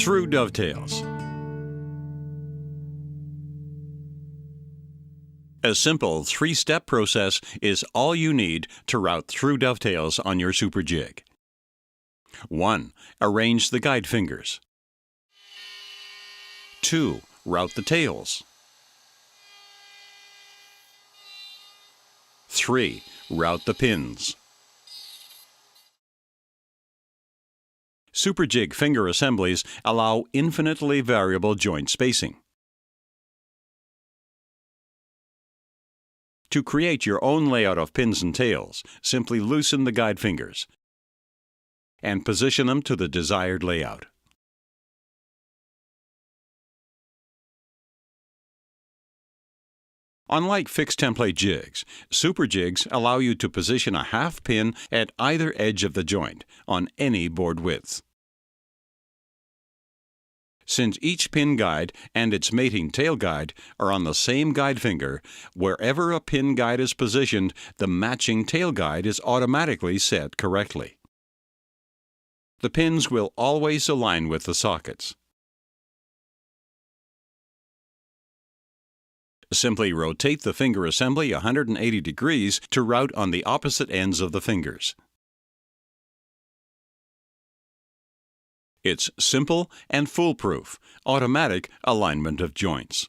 Through Dovetails. A simple 3-step process is all you need to route through dovetails on your Super Jig. 1. Arrange the guide fingers. 2. Route the tails. 3. Route the pins. Super Jig finger assemblies allow infinitely variable joint spacing. To create your own layout of pins and tails, simply loosen the guide fingers and position them to the desired layout. Unlike fixed template jigs, Super Jigs allow you to position a half pin at either edge of the joint on any board width. Since each pin guide and its mating tail guide are on the same guide finger, wherever a pin guide is positioned, the matching tail guide is automatically set correctly. The pins will always align with the sockets. Simply rotate the finger assembly 180 degrees to route on the opposite ends of the fingers. It's simple and foolproof, automatic alignment of joints.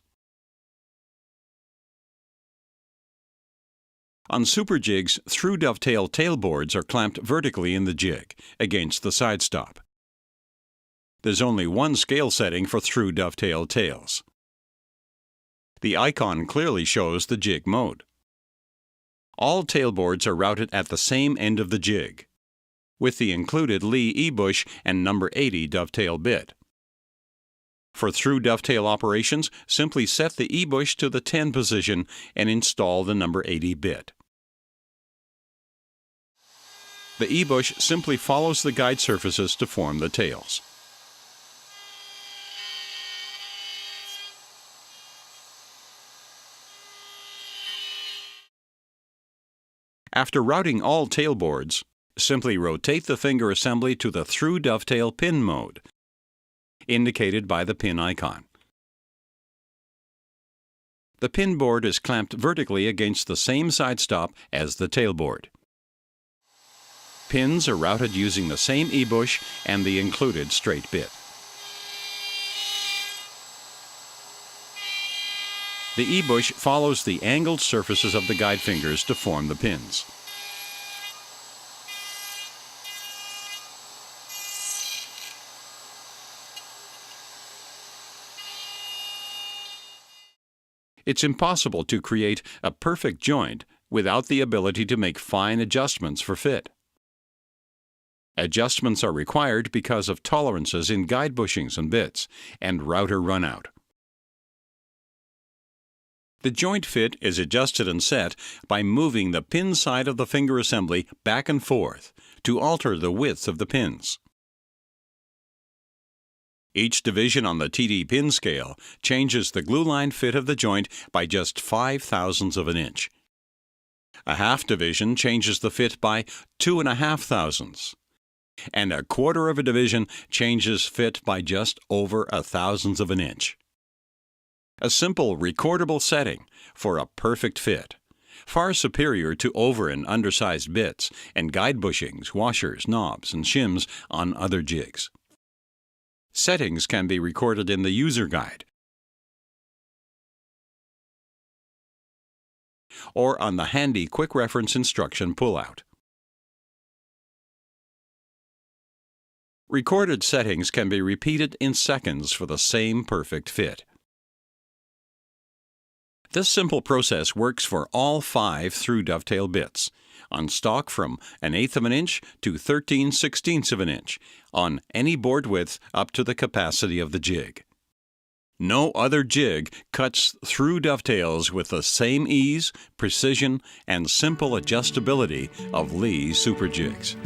On Super Jigs, through dovetail tailboards are clamped vertically in the jig, against the side stop. There's only one scale setting for through dovetail tails. The icon clearly shows the jig mode. All tailboards are routed at the same end of the jig, with the included Leigh E-bush and number 80 dovetail bit. For through dovetail operations, simply set the E-bush to the 10 position and install the number 80 bit. The E-bush simply follows the guide surfaces to form the tails. After routing all tailboards, simply rotate the finger assembly to the through dovetail pin mode, indicated by the pin icon. The pin board is clamped vertically against the same side stop as the tailboard. Pins are routed using the same E-bush and the included straight bit. The E-bush follows the angled surfaces of the guide fingers to form the pins. It's impossible to create a perfect joint without the ability to make fine adjustments for fit. Adjustments are required because of tolerances in guide bushings and bits and router runout. The joint fit is adjusted and set by moving the pin side of the finger assembly back and forth to alter the width of the pins. Each division on the TD pin scale changes the glue line fit of the joint by just 0.005 of an inch. A half division changes the fit by 2.5 thousandths. And a quarter of a division changes fit by just over 1/1000th of an inch. A simple recordable setting for a perfect fit, far superior to over and undersized bits and guide bushings, washers, knobs, and shims on other jigs. Settings can be recorded in the user guide or on the handy quick reference instruction pullout. Recorded settings can be repeated in seconds for the same perfect fit. This simple process works for all 5 through dovetail bits, on stock from 1/8 of an inch to 13/16 of an inch, on any board width up to the capacity of the jig. No other jig cuts through dovetails with the same ease, precision, and simple adjustability of Leigh Super Jigs.